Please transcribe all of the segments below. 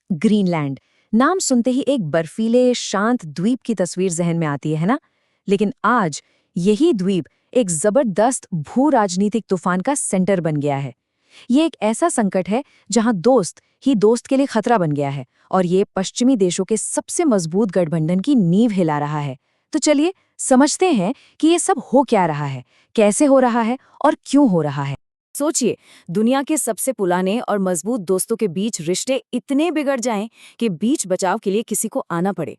Greenland नाम सुनते ही एक बर्फीले शांत द्वीप की तस्वीर जहन में आती है ना। लेकिन आज यही द्वीप एक जबरदस्त भू राजनीतिक तूफान का सेंटर बन गया है। ये एक ऐसा संकट है जहां दोस्त ही दोस्त के लिए खतरा बन गया है और ये पश्चिमी देशों के सबसे मजबूत गठबंधन की नींव हिला रहा है। तो चलिए समझते हैं कि ये सब हो क्या रहा है, कैसे हो रहा है और क्यों हो रहा है। सोचिए, दुनिया के सबसे पुराने और मजबूत दोस्तों के बीच रिश्ते इतने बिगड़ जाएं कि बीच बचाव के लिए किसी को आना पड़े।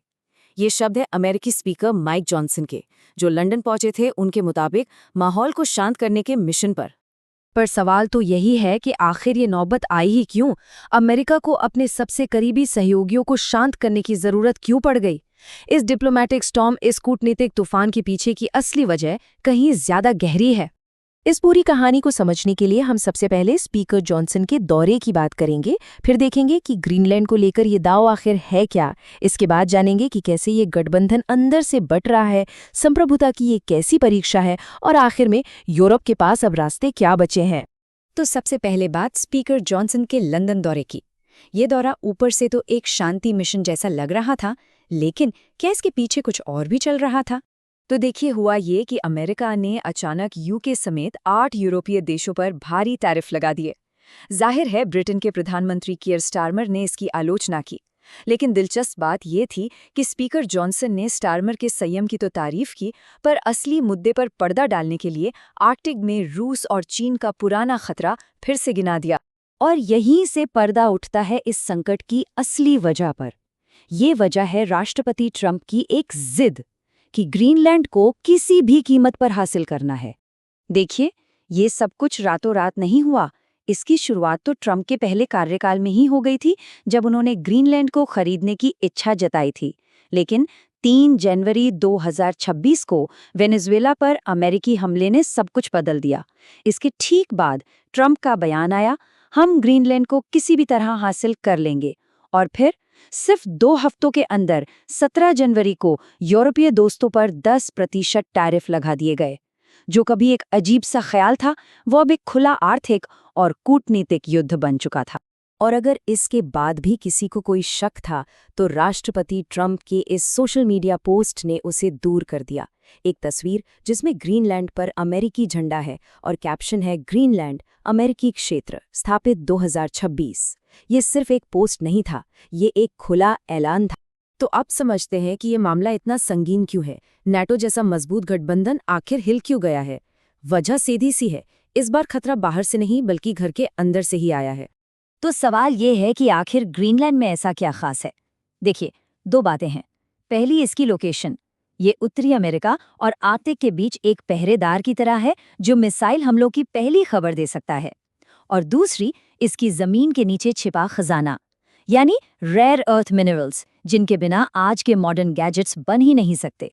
ये शब्द है अमेरिकी स्पीकर माइक जॉनसन के, जो लंदन पहुंचे थे उनके मुताबिक माहौल को शांत करने के मिशन पर सवाल तो यही है कि आखिर ये नौबत आई ही क्यों? अमेरिका को अपने सबसे करीबी सहयोगियों को शांत करने की जरूरत क्यों पड़ गई? इस डिप्लोमैटिक स्टॉर्म, इस कूटनीतिक तूफान के पीछे की असली वजह कहीं ज्यादा गहरी है। इस पूरी कहानी को समझने के लिए हम सबसे पहले स्पीकर जॉनसन के दौरे की बात करेंगे, फिर देखेंगे कि ग्रीनलैंड को लेकर ये दाव आखिर है क्या। इसके बाद जानेंगे कि कैसे ये गठबंधन अंदर से बट रहा है, संप्रभुता की ये कैसी परीक्षा है, और आखिर में यूरोप के पास अब रास्ते क्या बचे हैं। तो सबसे पहले बात स्पीकर जॉनसन के लंदन दौरे की। ये दौरा ऊपर से तो एक शांति मिशन जैसा लग रहा था, लेकिन क्या इसके पीछे कुछ और भी चल रहा था? तो देखिए, हुआ ये कि अमेरिका ने अचानक यूके समेत 8 यूरोपीय देशों पर भारी टैरिफ लगा दिए। जाहिर है ब्रिटेन के प्रधानमंत्री कीयर स्टारमर ने इसकी आलोचना की, लेकिन दिलचस्प बात ये थी कि स्पीकर जॉनसन ने स्टारमर के संयम की तो तारीफ की, पर असली मुद्दे पर पर्दा डालने के लिए आर्कटिक में रूस और चीन का पुराना खतरा फिर से गिना दिया। और यहीं से पर्दा उठता है इस संकट की असली वजह पर। ये वजह है राष्ट्रपति ट्रंप की एक जिद कि ग्रीनलैंड को किसी भी कीमत पर हासिल करना है। देखिए, ये सब कुछ रातों रात नहीं हुआ। इसकी शुरुआत तो ट्रंप के पहले कार्यकाल में ही हो गई थी, जब उन्होंने ग्रीनलैंड को खरीदने की इच्छा जताई थी। लेकिन 3 जनवरी 2026 को वेनेजुएला पर अमेरिकी हमले ने सब कुछ बदल दिया। इसके ठीक बाद ट्रंप का बयान आया, हम ग्रीनलैंड को किसी भी तरह हासिल कर लेंगे। और फिर सिर्फ 2 हफ्तों के अंदर 17 जनवरी को यूरोपीय दोस्तों पर 10% टैरिफ लगा दिए गए। जो कभी एक अजीब सा ख्याल था, वो अब एक खुला आर्थिक और कूटनीतिक युद्ध बन चुका था। और अगर इसके बाद भी किसी को कोई शक था, तो राष्ट्रपति ट्रंप के इस सोशल मीडिया पोस्ट ने उसे दूर कर दिया। एक तस्वीर जिसमें ग्रीनलैंड पर अमेरिकी झंडा है और कैप्शन है, ग्रीनलैंड अमेरिकी क्षेत्र स्थापित 2026। ये सिर्फ एक पोस्ट नहीं था, ये एक खुला ऐलान था। तो अब समझते हैं कि ये मामला इतना संगीन क्यों है। नाटो जैसा मजबूत गठबंधन आखिर हिल क्यों गया है? वजह सीधी सी है, इस बार खतरा बाहर से नहीं बल्कि घर के अंदर से ही आया है। तो सवाल ये है कि आखिर ग्रीनलैंड में ऐसा क्या खास है। देखिए, 2 बातें हैं। पहली, इसकी लोकेशन। ये उत्तरी अमेरिका और आर्कटिक के बीच एक पहरेदार की तरह है, जो मिसाइल हमलों की पहली खबर दे सकता है। और दूसरी, इसकी जमीन के नीचे छिपा खजाना, यानी रेयर अर्थ मिनरल्स, जिनके बिना आज के मॉडर्न गैजेट्स बन ही नहीं सकते।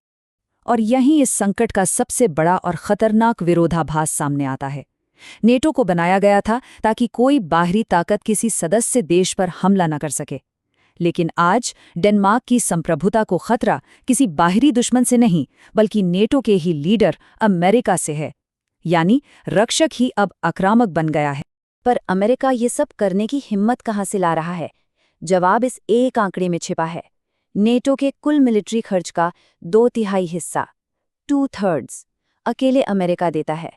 और यहीं इस संकट का सबसे बड़ा और खतरनाक विरोधाभास सामने आता है। नेटो को बनाया गया था ताकि कोई बाहरी ताकत किसी सदस्य देश पर हमला न कर सके। लेकिन आज डेनमार्क की संप्रभुता को खतरा किसी बाहरी दुश्मन से नहीं, बल्कि नेटो के ही लीडर अमेरिका से है। यानी रक्षक ही अब आक्रामक बन गया है। पर अमेरिका ये सब करने की हिम्मत कहाँ से ला रहा है? जवाब इस एक आंकड़े में छिपा है। नेटो के कुल मिलिट्री खर्च का 2/3 हिस्सा, 2/3, अकेले अमेरिका देता है।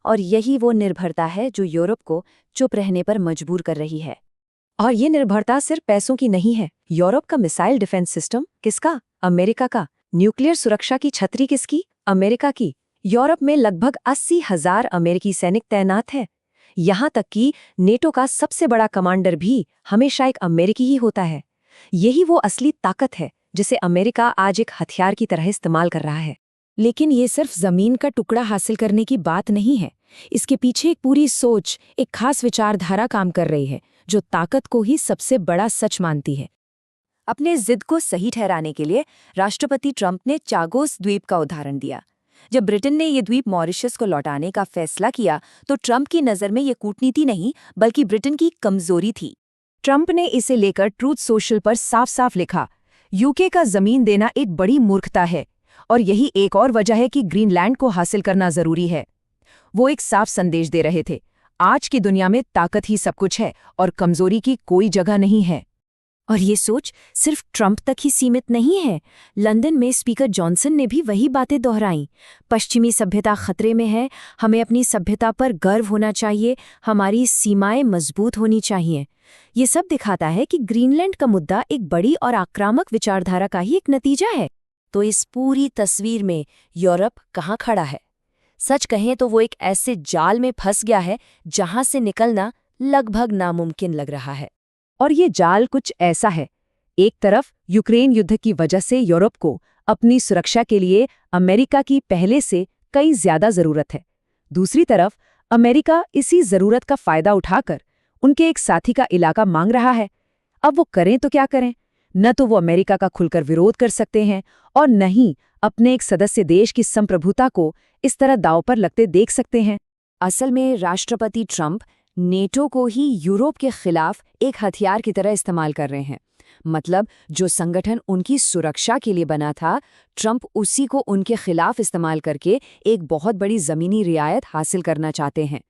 और यही वो निर्भरता है जो यूरोप को चुप रहने पर मजबूर कर रही है। और ये निर्भरता सिर्फ पैसों की नहीं है। यूरोप का मिसाइल डिफेंस सिस्टम किसका? अमेरिका का। न्यूक्लियर सुरक्षा की छतरी किसकी? अमेरिका की। यूरोप में लगभग 80,000 अमेरिकी सैनिक तैनात है। यहाँ तक कि नेटो का सबसे बड़ा कमांडर भी हमेशा एक अमेरिकी ही होता है। यही वो असली ताकत है जिसे अमेरिका आज एक हथियार की तरह इस्तेमाल कर रहा है। लेकिन ये सिर्फ जमीन का टुकड़ा हासिल करने की बात नहीं है। इसके पीछे एक पूरी सोच, एक खास विचारधारा काम कर रही है, जो ताकत को ही सबसे बड़ा सच मानती है। अपने जिद को सही ठहराने के लिए राष्ट्रपति ट्रंप ने चागोस द्वीप का उदाहरण दिया। जब ब्रिटेन ने ये द्वीप मॉरिशस को लौटाने का फैसला किया, तो ट्रंप की नज़र में ये कूटनीति नहीं बल्कि ब्रिटेन की कमजोरी थी। ट्रंप ने इसे लेकर ट्रूथ सोशल पर साफ साफ लिखा, यूके का जमीन देना एक बड़ी मूर्खता है, और यही एक और वजह है कि ग्रीनलैंड को हासिल करना जरूरी है। वो एक साफ संदेश दे रहे थे, आज की दुनिया में ताकत ही सब कुछ है और कमजोरी की कोई जगह नहीं है। और ये सोच सिर्फ ट्रंप तक ही सीमित नहीं है। लंदन में स्पीकर जॉनसन ने भी वही बातें दोहराईं। पश्चिमी सभ्यता खतरे में है, हमें अपनी सभ्यता पर गर्व होना चाहिए, हमारी सीमाएं मजबूत होनी चाहिए। ये सब दिखाता है कि ग्रीनलैंड का मुद्दा एक बड़ी और आक्रामक विचारधारा का ही एक नतीजा है। तो इस पूरी तस्वीर में यूरोप कहाँ खड़ा है? सच कहें तो वो एक ऐसे जाल में फंस गया है जहां से निकलना लगभग नामुमकिन लग रहा है। और ये जाल कुछ ऐसा है। एक तरफ यूक्रेन युद्ध की वजह से यूरोप को अपनी सुरक्षा के लिए अमेरिका की पहले से कई ज्यादा जरूरत है। दूसरी तरफ अमेरिका इसी जरूरत का फायदा उठाकर उनके एक साथी का इलाका मांग रहा है। अब वो करें तो क्या करें? न तो वो अमेरिका का खुलकर विरोध कर सकते हैं और न ही अपने एक सदस्य देश की संप्रभुता को इस तरह दांव पर लगते देख सकते हैं। असल में राष्ट्रपति ट्रंप नेटो को ही यूरोप के खिलाफ एक हथियार की तरह इस्तेमाल कर रहे हैं। मतलब जो संगठन उनकी सुरक्षा के लिए बना था, ट्रंप उसी को उनके खिलाफ इस्तेमाल करके एक बहुत बड़ी जमीनी रियायत हासिल करना चाहते हैं।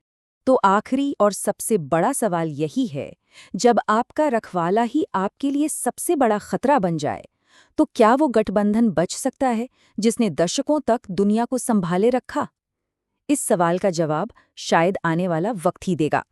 तो आखिरी और सबसे बड़ा सवाल यही है, जब आपका रखवाला ही आपके लिए सबसे बड़ा खतरा बन जाए, तो क्या वो गठबंधन बच सकता है जिसने दशकों तक दुनिया को संभाले रखा? इस सवाल का जवाब शायद आने वाला वक्त ही देगा।